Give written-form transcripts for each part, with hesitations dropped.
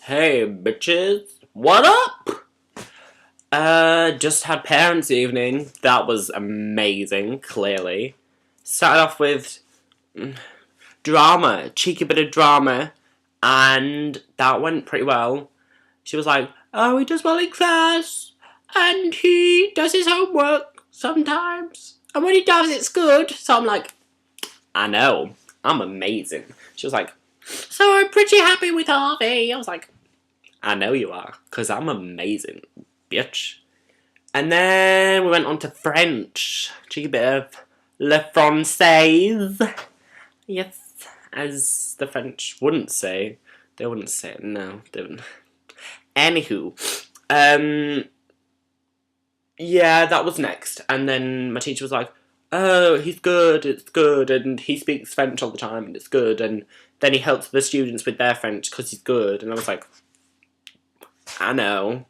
Hey, bitches. What up? Just had parents' evening. That was amazing, clearly. Started off with drama, cheeky bit of drama, and that went pretty well. She was like, oh, he does well in class, and he does his homework sometimes, and when he does, it's good. So I'm like, I know, I'm amazing. She was like, so I'm pretty happy with Harvey. I was like, I know you are, because I'm amazing, bitch. And then we went on to French. Cheeky bit of Le Française. Yes, as the French wouldn't say. They wouldn't say it, no, they wouldn't. Anywho, yeah, that was next. And then my teacher was like, oh, he's good, it's good, and he speaks French all the time, and it's good, and then he helps the students with their French because he's good. And I was like, I know.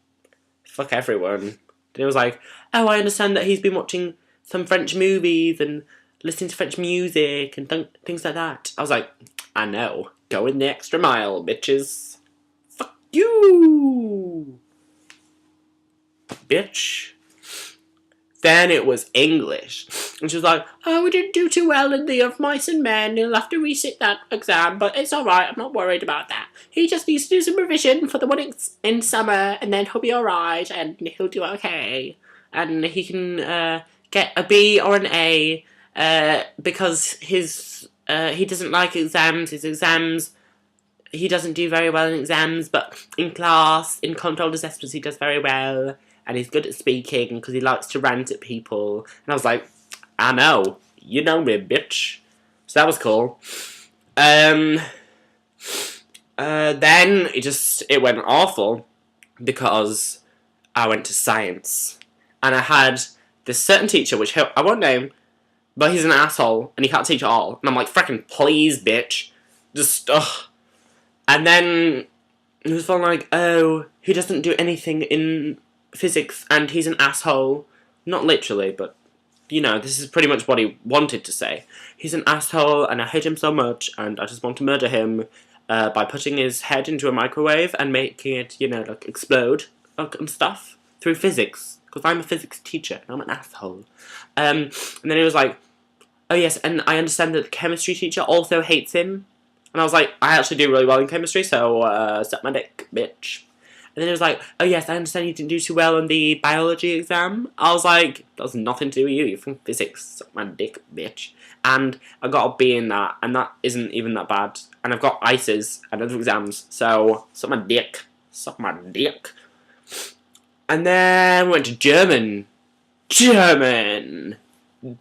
Fuck everyone. And he was like, oh, I understand that he's been watching some French movies and listening to French music and things like that. I was like, I know. Going the extra mile, bitches. Fuck you! Bitch. Then it was English. And she was like, oh, we didn't do too well in the Of Mice and Men. He'll have to resit that exam, but it's alright. I'm not worried about that. He just needs to do some revision for the one in summer, and then he'll be alright, and he'll do okay. And he can get a B or an A because he doesn't like exams. His exams, he doesn't do very well in exams, but in class, in controlled assessments, he does very well. And he's good at speaking because he likes to rant at people. And I was like, I know. You know me, bitch. So that was cool. Then it went awful because I went to science. And I had this certain teacher, which I won't name, but he's an asshole and he can't teach at all. And I'm like, freaking please, bitch. Just, ugh. And then he was feeling like, oh, he doesn't do anything in physics and he's an asshole. Not literally, but you know, this is pretty much what he wanted to say. He's an asshole and I hate him so much and I just want to murder him by putting his head into a microwave and making it, you know, like explode and stuff through physics. Because I'm a physics teacher and I'm an asshole. And then he was like, oh yes, and I understand that the chemistry teacher also hates him. And I was like, I actually do really well in chemistry, so suck my dick, bitch. And then it was like, oh yes, I understand you didn't do too well on the biology exam. I was like, that was nothing to do with you. You're from physics. Suck my dick, bitch. And I got a B in that, and that isn't even that bad. And I've got ICES and other exams, so suck my dick. Suck my dick. And then we went to German.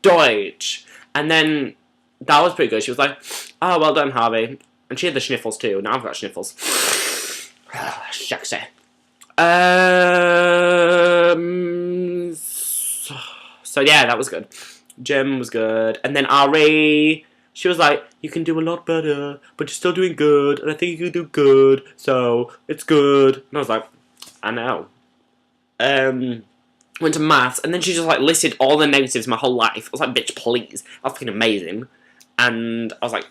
Deutsch. And then that was pretty good. She was like, oh, well done, Harvey. And she had the sniffles too. Now I've got sniffles. Shucks. So yeah, that was good. German was good. And then Ari, she was like, you can do a lot better, but you're still doing good, and I think you can do good, so it's good. And I was like, I know. Went to maths, and then she just like listed all the negatives my whole life. I was like, bitch, please. That's fucking amazing. And I was like,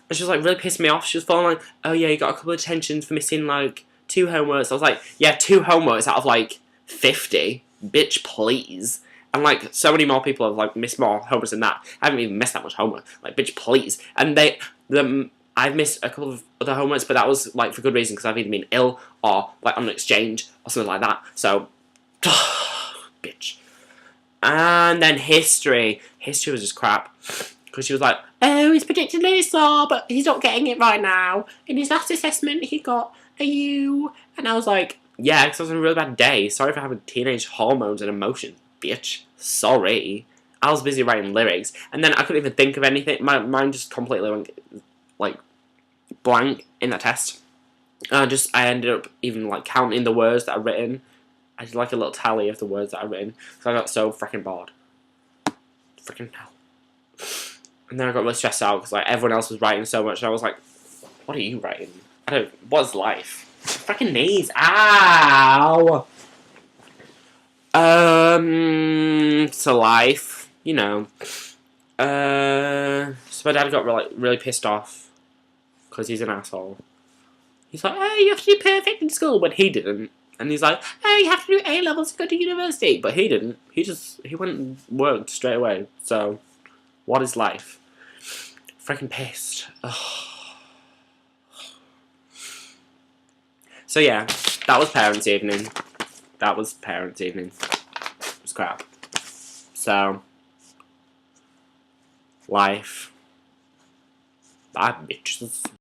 and she was like really pissed me off. She was falling like, oh yeah, you got a couple of detentions for missing like 2 homeworks. I was like, yeah, 2 homeworks out of like 50. Bitch, please. And like so many more people have like missed more homeworks than that. I haven't even missed that much homework. Like, bitch, please. And I've missed a couple of other homeworks, but that was like for good reason because I've either been ill or like on an exchange or something like that. So, bitch. And then history. History was just crap. Because she was like, oh, he's predictably sore, but he's not getting it right now. In his last assessment, he got a U. And I was like, yeah, because I was on a really bad day. Sorry for having teenage hormones and emotions, bitch. Sorry. I was busy writing lyrics. And then I couldn't even think of anything. My mind just completely went, like, blank in that test. And I ended up even, like, counting the words that I'd written. I did, like, a little tally of the words that I'd written. Because I got so freaking bored. Freaking hell. And then I got really stressed out because like everyone else was writing so much, and I was like, "What are you writing? What's life? Fucking knees, ow!" So life, you know. So my dad got really pissed off because he's an asshole. He's like, oh, you have to do perfect in school, but he didn't. And he's like, oh, you have to do A levels to go to university, but he didn't. He went and worked straight away. So, what is life? Freaking pissed. Ugh. So yeah, that was parents' evening. It was crap. So, life. Bye, bitches.